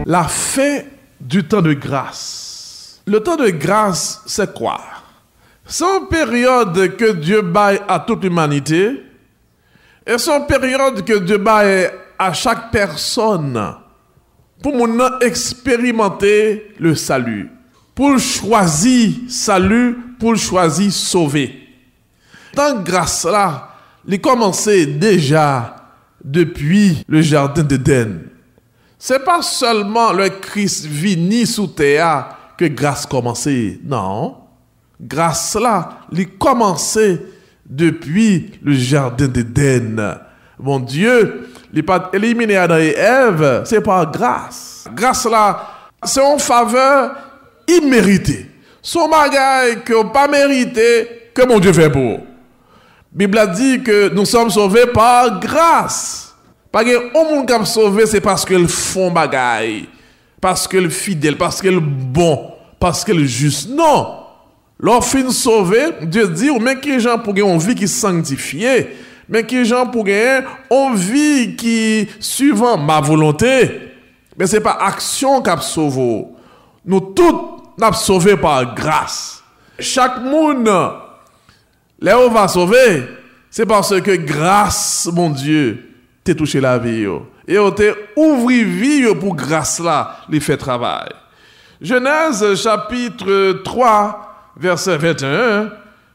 La fin du temps de grâce. Le temps de grâce, c'est quoi? C'est une période que Dieu baille à toute l'humanité et c'est une période que Dieu baille à chaque personne pour expérimenter le salut, pour choisir salut, pour choisir sauver. Dans grâce là, il commençait déjà depuis le jardin d'Éden. C'est pas seulement le Christ vini sous terre que grâce commençait. Non. Grâce là, il commençait depuis le jardin d'Éden. Mon Dieu, il n'a pas éliminé Adam et Ève, c'est par grâce. Grâce là, c'est une faveur imméritée. Son bagage que pas mérité, que mon Dieu fait pour. La Bible a dit que nous sommes sauvés par grâce. Pas que au monde qui a sauvé, c'est parce qu'elle font bagaille, parce qu'elle fidèle, parce qu'elle bon, parce qu'elle juste. Non. Lorsqu'il sauvé, Dieu dit, mais qui gens pour gagner une vie qui sanctifiée, mais qui gens pour gagner une vie qui suivant ma volonté. Mais c'est pas action qui a sauvé. Nous tous nous sauvés par grâce. Chaque monde, là où on va sauver, c'est parce que grâce, mon Dieu, t'es touché la vie. Et on t'a ouvert vie pour grâce là, les fait travail. Genèse chapitre 3, verset 21,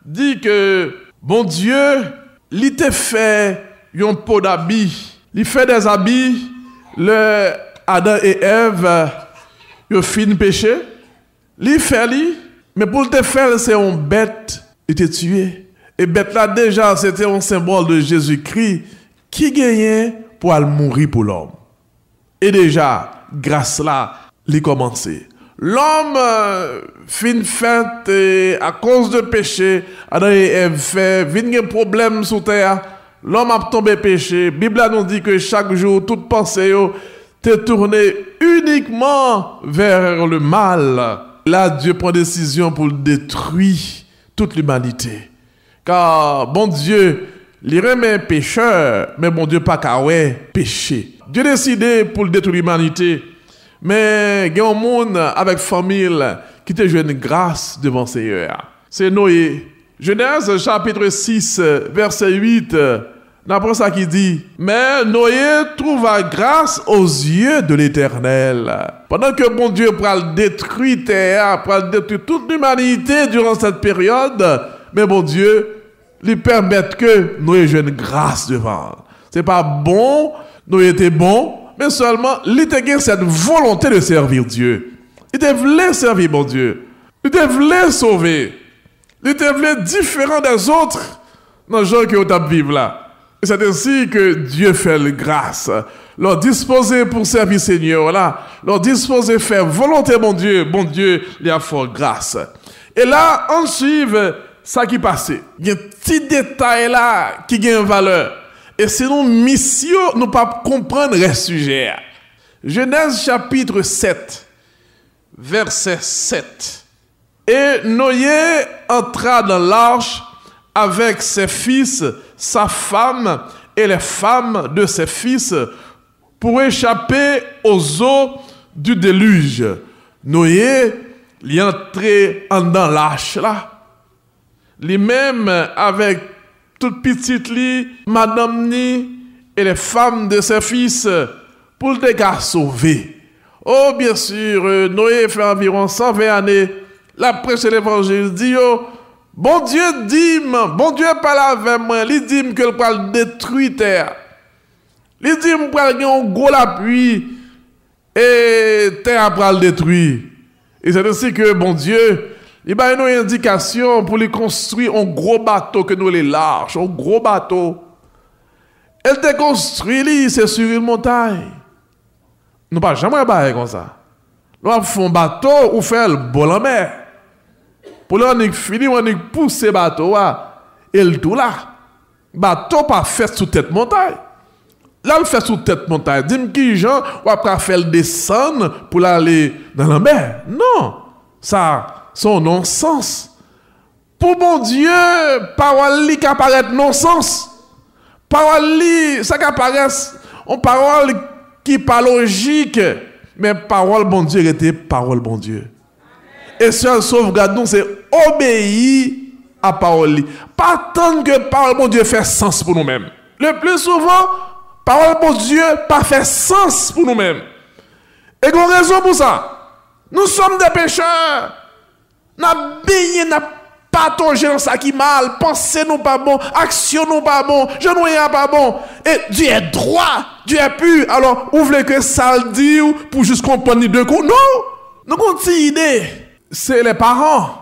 dit que, bon Dieu, il t'a fait un pot d'habits. Il fait des habits, le Adam et Ève, ils fin péché. Il fait lui, mais pour te faire, c'est une bête, il t'a tué. Et bête là, déjà, c'était un symbole de Jésus-Christ qui gagnait pour aller mourir pour l'homme. Et déjà, grâce là, il commencé. L'homme fin fait à cause de péché, Adam et Ève fait, vient un problème sur terre, l'homme a tombé péché. La Bible nous dit que chaque jour, toute pensée t'est tournée uniquement vers le mal. Là, Dieu prend décision pour détruire toute l'humanité. Car, bon Dieu, il remet pécheur, mais bon Dieu pas qu'à péché. Dieu a décidé pour détruire l'humanité, mais il y a un monde avec famille qui te joue une grâce devant le Seigneur. C'est Noé. Genèse chapitre 6, verset 8, d'après ça qui dit, mais Noé trouva grâce aux yeux de l'Éternel. Pendant que bon Dieu pour détruire terre, pour détruire toute l'humanité durant cette période, mais bon Dieu, lui permettre que Noé ait une grâce devant. C'est pas bon, Noé était bon, mais seulement, il était cette volonté de servir Dieu. Il voulait servir mon Dieu. Il voulait sauver. Il voulait différent des autres dans le genre que vous vivre là. Et c'est ainsi que Dieu fait la grâce. Leur disposer pour servir Seigneur là, leur disposer faire volonté mon Dieu, il a fait grâce. Et là, on suit ça qui passait. Il y a un petit détail là qui a une valeur. Et c'est nos mission, nous ne pas comprendre le sujet. Genèse chapitre 7, verset 7. Et Noé entra dans l'arche avec ses fils, sa femme et les femmes de ses fils pour échapper aux eaux du déluge. Noé, il est entré dans l'arche là. Lui-même avec toute petite li, madame ni et les femmes de ses fils pour les gars sauver. Oh bien sûr, Noé fait environ 120 années. La prêche de l'évangile dit bon Dieu dit, bon Dieu parle avec moi, il dit que le parle détruire terre. Il dit que parle un gros la pluie et terre parle détruire. Et c'est ainsi que bon Dieu il y a une indication pour lui construire un gros bateau que nous les larges, un gros bateau. Elle te construit, c'est sur une montagne. Nous pas jamais bailler comme ça. Nous avons un bateau ou faire le bol en mer. Pour nous fini, on pousse le bateau et le tout là. Bateau pas fait sous tête montagne. Là, on fait sous tête montagne. Dis-moi qui gens ou après faire le descendre pour aller dans la mer. Non, ça son non-sens. Pour mon Dieu, parole qui apparaît non-sens. Parole ça qui apparaît, on parole qui pas logique. Mais parole bon Dieu était parole bon Dieu. Et seul sauvegarde nous, c'est obéir à parole. Pas attendre que parole bon Dieu fait sens pour nous-mêmes. Le plus souvent, parole bon Dieu pas fait sens pour nous-mêmes. Et qu'on raison pour ça. Nous sommes des pécheurs. Nous avons baigné, nous avons patogé dans ça qui mal. Pensez nous pas bon, action nous pas bon, je nous pas bon. Et Dieu est droit, Dieu est pur. Alors, vous voulez que ça le dise pour juste comprendre les deux coups? Non! Nous avons une idée. C'est les parents.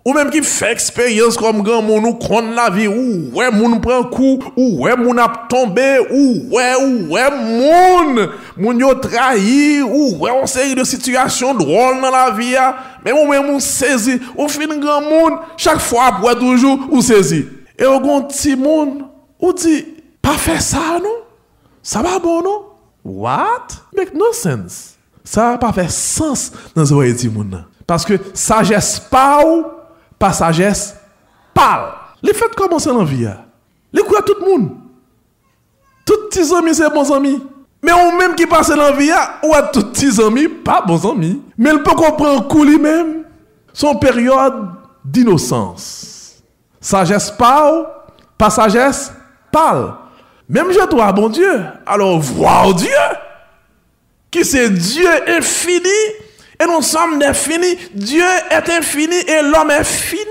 Ou même qui fait expérience comme grand moun nous connaît la vie, ou ouais moun prend coup, ou ouais moun a tombé, ou ouais moun yo trahi, ou ouais on série de situations drôles dans la vie, mais ou même on saisi, ou fin grand moun, chaque fois après toujours ou saisi. Et au gon ti moun, ou dit pas faire ça non? Ça va bon non? What? Make no sense. Ça va pas faire sens dans ce que dit moun. Parce que sagesse pas sagesse parle. Les fêtes commencent dans la vie. Les quoi tout le monde. Tous tes amis c'est bons amis. Mais on même qui passe dans la vie, ou à tous tes amis pas bons amis. Mais il peut comprendre coup lui-même son période d'innocence. Sagesse parle, pas sagesse parle. Même je dois bon Dieu. Alors voir Dieu qui c'est Dieu infini. Et nous sommes infinis. Dieu est infini et l'homme est fini.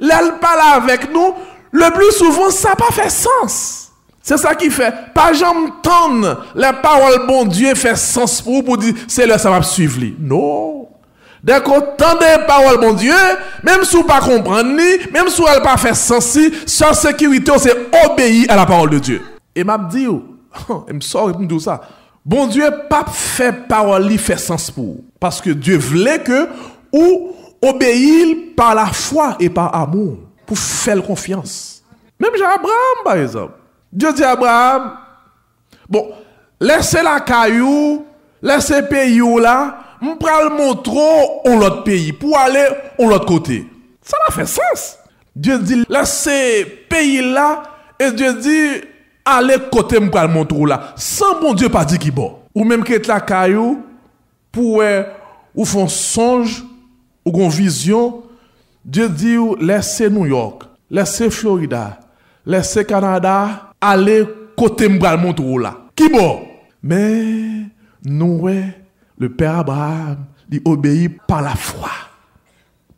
Là, il parle avec nous. Le plus souvent, ça n'a pas fait sens. C'est ça qui fait. Pas jamais tendre la parole bon Dieu fait sens pour vous pour dire c'est là ça va suivre. Non. Dès qu'on tend la parole bon Dieu, même si vous ne pas comprendre, même si elle pas fait sens, sa sécurité, c'est obéir à la parole de Dieu. Et m'a dit, il me sort pour ça. Bon Dieu pas fait parole li fait sens pour. Parce que Dieu voulait que ou obéir par la foi et par amour pour faire confiance. Même Abraham par exemple. Dieu dit à Abraham, bon, laissez la caillou, laissez pays là, on prend le montreau en l'autre pays pour aller en l'autre côté. Ça n'a fait sens. Dieu dit laissez pays là et Dieu dit allez côté m'pral montrou là sans bon Dieu pas dit qui bon ou même que la caillou pour ou font songe ou gon vision Dieu dit laissez New York laissez Florida laissez Canada aller côté m'pral montrou là qui bon mais nous le père Abraham il obéit par la foi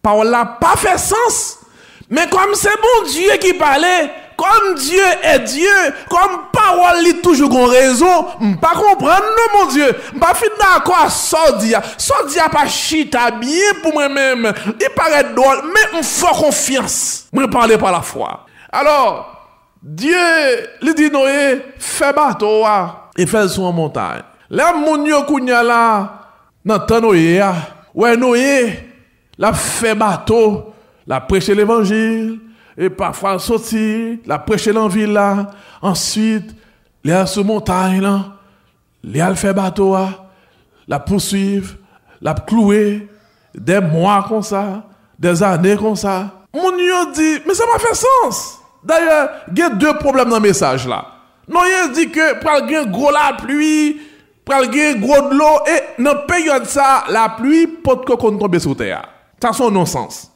par là pas fait sens mais comme c'est bon Dieu qui parlait. Comme Dieu est Dieu, comme parole lit toujours qu'on raison, pas comprendre non mon Dieu, pas fin d'accord sordia pas chita bien pour moi-même, il paraît drôle mais on faut confiance. Moi parler par la foi. Alors Dieu lui dit Noé fait bateau et fait sur une montagne. Là mon yo kounya là dans temps Noé ouais Noé l'a fait bateau, l'a prêché l'évangile. Et parfois sortir, la prêcher dans la ville là, ensuite, les a sur montagne là, les a fait bateau la poursuivre, la clouer, des mois comme ça, des années comme ça. Mon Dieu dit, mais ça m'a fait sens. D'ailleurs, il y a deux problèmes dans le message là. Non, il dit que pour le gros la pluie, pour le gros de l'eau, et dans la période ça, la pluie peut tomber sur terre. Ça c'est un non-sens.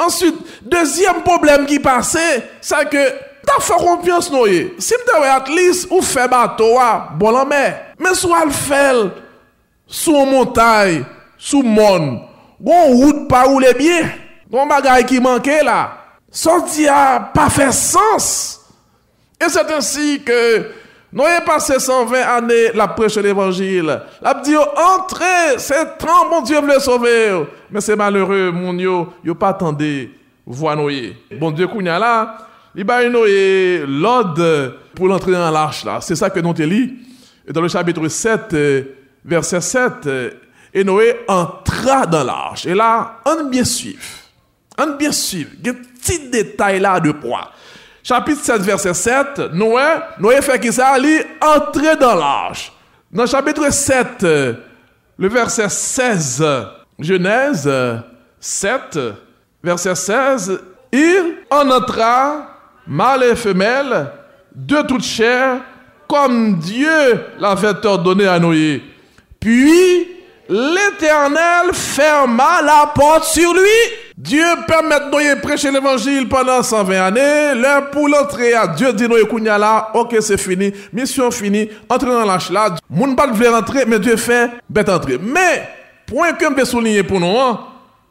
Ensuite, deuxième problème qui passait, c'est que t'as fait confiance Noé. Si tu as at least ou fait bateau, bon la mer. Mais soit le fait sous une montagne, sous monde, bon route pas où les bien, bon bagage qui manquait là. Sorti a pas fait sens. Et c'est ainsi que Noé passé 120 années la prêche l'évangile. La dit entrez, c'est temps mon Dieu veut sauver. Mais c'est malheureux mon yo pas attendé voir Noé. Bon Dieu kounya là, il ba Noé l'ordre pour l'entrer dans l'arche là. C'est ça que nous te lit dans le chapitre 7 verset 7 et Noé entra dans l'arche. Et là, on bien suivre. On bien suivre. Il y a des petits détails là de poids. Chapitre 7, verset 7, Noé fait qu'il s'allie entrer dans l'arche. Dans le chapitre 7, le verset 16, Genèse 7, verset 16, il en entra, mâle et femelle, de toute chair, comme Dieu l'avait ordonné à Noé. Puis l'Éternel ferma la porte sur lui. Dieu permet de prêcher l'évangile pendant 120 années. L'heure pour l'entrée à Dieu dit nous kounya là, ok c'est fini, mission finie, entrer dans l'âge là. Moun pas veut rentrer, mais Dieu fait bête entrer. Mais point que je veux souligner pour nous,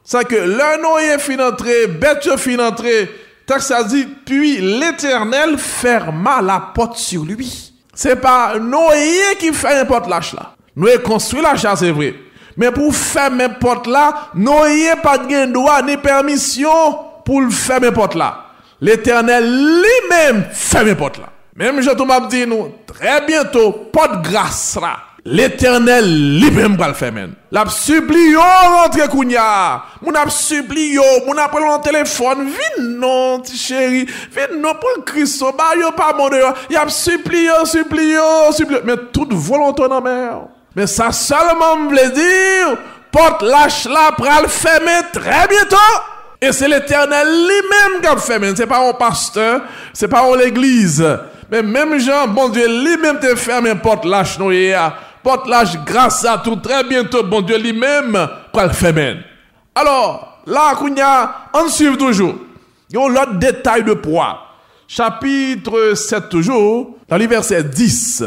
c'est que l'heure nous fin entrer, bête fin entrer. Texte ça dit puis l'Éternel ferma la porte sur lui. C'est pas Noé qui fait une porte lâche là. Noé construit la chasse, c'est vrai. Mais pour fermer porte là, Noé pas de droit ni permission pour fermer porte là. L'Éternel lui-même ferme porte là. Même je te dit nous très bientôt porte grâce là. L'Éternel lui-même va le fermer. L'a supplie rentre kounya. Mon a supplie mon appelle mon téléphone, vin non petit chéri, vin non pour le Christ ba yo pas mon dehors. Y a supplie, mais toute volonté dans mer. Mais ça seulement veut dire, porte lâche là pour le fermer très bientôt. Et c'est l'Éternel lui-même qui a fermé. C'est pas un pasteur, c'est pas l'église. Mais même Jean, bon Dieu, lui-même te fermé porte lâche nous porte lâche grâce à tout très bientôt, bon Dieu lui-même pour le fermer. Alors, là, on suit toujours. Il y a l'autre détail de poids. Chapitre 7 toujours, dans le verset 10.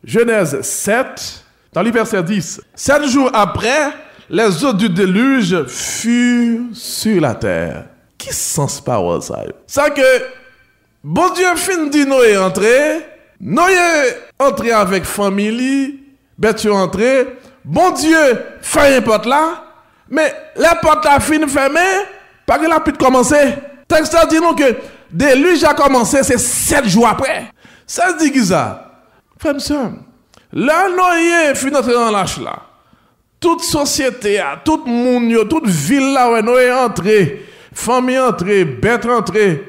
Genèse 7. Dans le verset 10, 7 jours après, les eaux du déluge furent sur la terre. Qui sens parole ça? Ça que, bon Dieu fin dit Noé entrer avec famille, bête entrer, bon Dieu fait une porte là, mais la porte la fin fermée, pas que la pu commencer. Texte dit nous que déluge a commencé, c'est 7 jours après. Ça dit qui ça? Frère, là, Noé fin entrer dans l'âge là. Toute société, tout monde, toute ville là où Noé entré, famille entrée, bête entrée,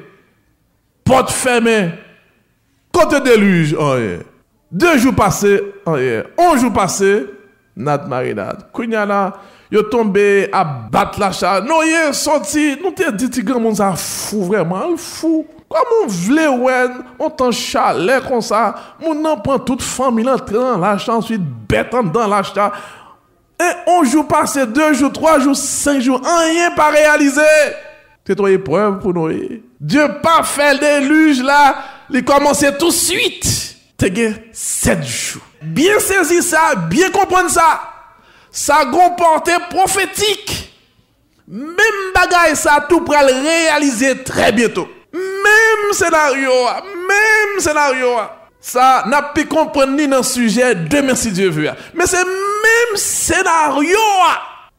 porte fermée, côté déluge, 2 jours passés, 11 jours passés, nat marinade. Kounya là, yo tombé à battre la chat. Noé sorti, nous te dit grand monde ça fou vraiment, fou. Comme on vle on t'en chalet comme ça, mon en prend toute famille entrer dans la chat, ensuite bête dans la chat. Et 11 jours passés, 2 jours, 3 jours, 5 jours, rien pas réalisé. C'est une épreuve pour Noé. Dieu pas fait le déluge là, il commençait tout de suite. T'es 7 jours. Bien saisir ça, bien comprendre ça. Ça comporte prophétique. Même bagaille ça tout pour le réaliser très bientôt. Même scénario. Ça n'a pas comprendre ni dans le sujet demain si Dieu veut. Mais c'est même scénario.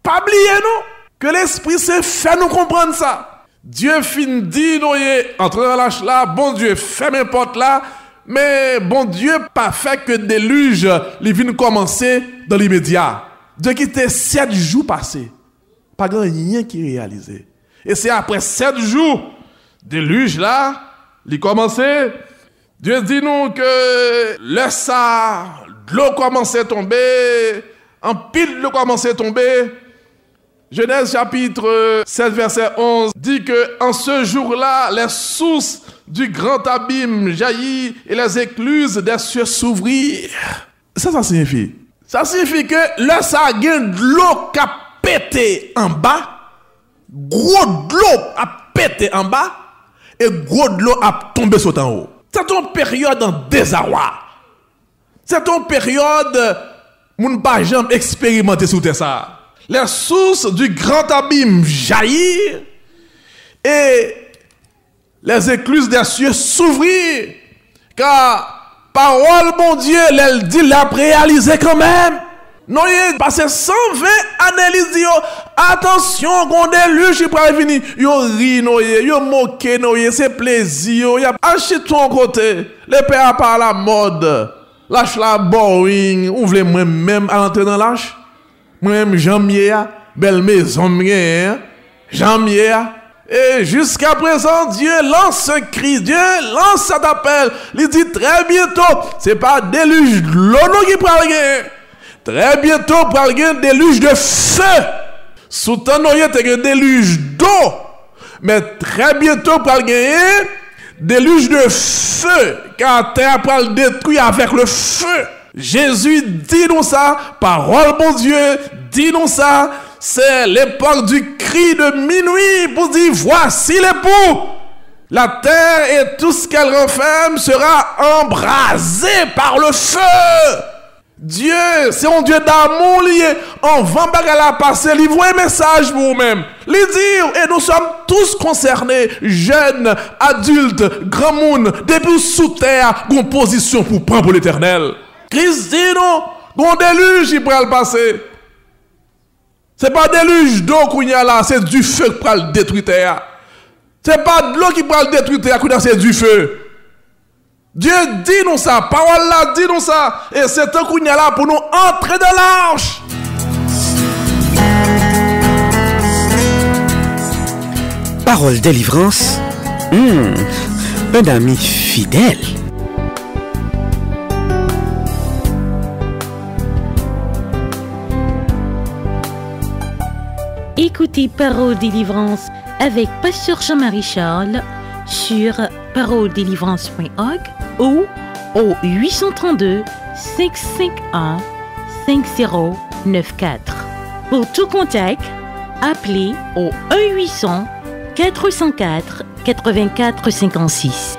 Pas oublier nous que l'Esprit s'est fait nous comprendre ça. Dieu fin dit Noé entre dans l'âge là, bon Dieu ferme une porte là, mais bon Dieu pas fait que déluge, il vient commencer dans l'immédiat. Dieu qui était 7 jours passés, pas grand rien qui réalisé. Et c'est après 7 jours déluge là, il commençait. Dieu dit nous que le ça, l'eau commençait à tomber, en pile l'eau commençait à tomber. Genèse chapitre 7 verset 11 dit que en ce jour-là, les sources du grand abîme jaillit et les écluses des cieux s'ouvrirent. Ça signifie? Ça signifie que le ça a de l'eau qui a pété en bas, gros de l'eau a pété en bas et gros de l'eau a tombé sur en haut. C'est une période en désarroi. C'est une période où on n'a pas jamais expérimenté sous ça. Les sources du grand abîme jaillirent et les écluses des cieux s'ouvrirent. Car parole, mon Dieu, elle dit, l'a réalisé quand même. Non, il passé 120 années, il dit, attention, qu'on déluge, il va venir. Yo ri, yo moque, c'est plaisir, y a acheté ton côté. Les pères par la mode, lâche la boring, ou voulez moi-même à entrer dans l'âge? Moi-même, j'aime belle maison, j'aime. Et jusqu'à présent, Dieu lance un cri, Dieu lance cet appel. Il dit très bientôt, c'est pas déluge de l'eau qui parle. Très bientôt, pour un déluge de feu. Sous temps, il y a un déluge d'eau. Mais très bientôt, pour un déluge de feu. Car terre va le détruire avec le feu. Jésus dit nous ça, parole bon Dieu, dit nous ça, c'est l'époque du cri de minuit pour dire voici l'époux. La terre et tout ce qu'elle renferme sera embrasé par le feu. Dieu, c'est un Dieu d'amour lié. On va la passer, il voit un message pour vous-même. Les dire, et nous sommes tous concernés, jeunes, adultes, grand monde, depuis sous terre, une position pour prendre pour l'éternel. Christ dit nous, un déluge qui pourra le passer. C'est pas déluge d'eau qu'il y a là, c'est du feu qui pourra le détruire terre. C'est pas de l'eau qui pourra le détruire terre, c'est du feu. Dieu dit nous ça, parole là dit nous ça, et c'est un coup là pour nous entrer dans l'arche. Parole délivrance, un ami fidèle. Écoutez Parole délivrance avec Pasteur Jean-Marie Charles sur paroledélivrance.org ou au 832 551 5094. Pour tout contact, appelez au 1-800 404 84 56.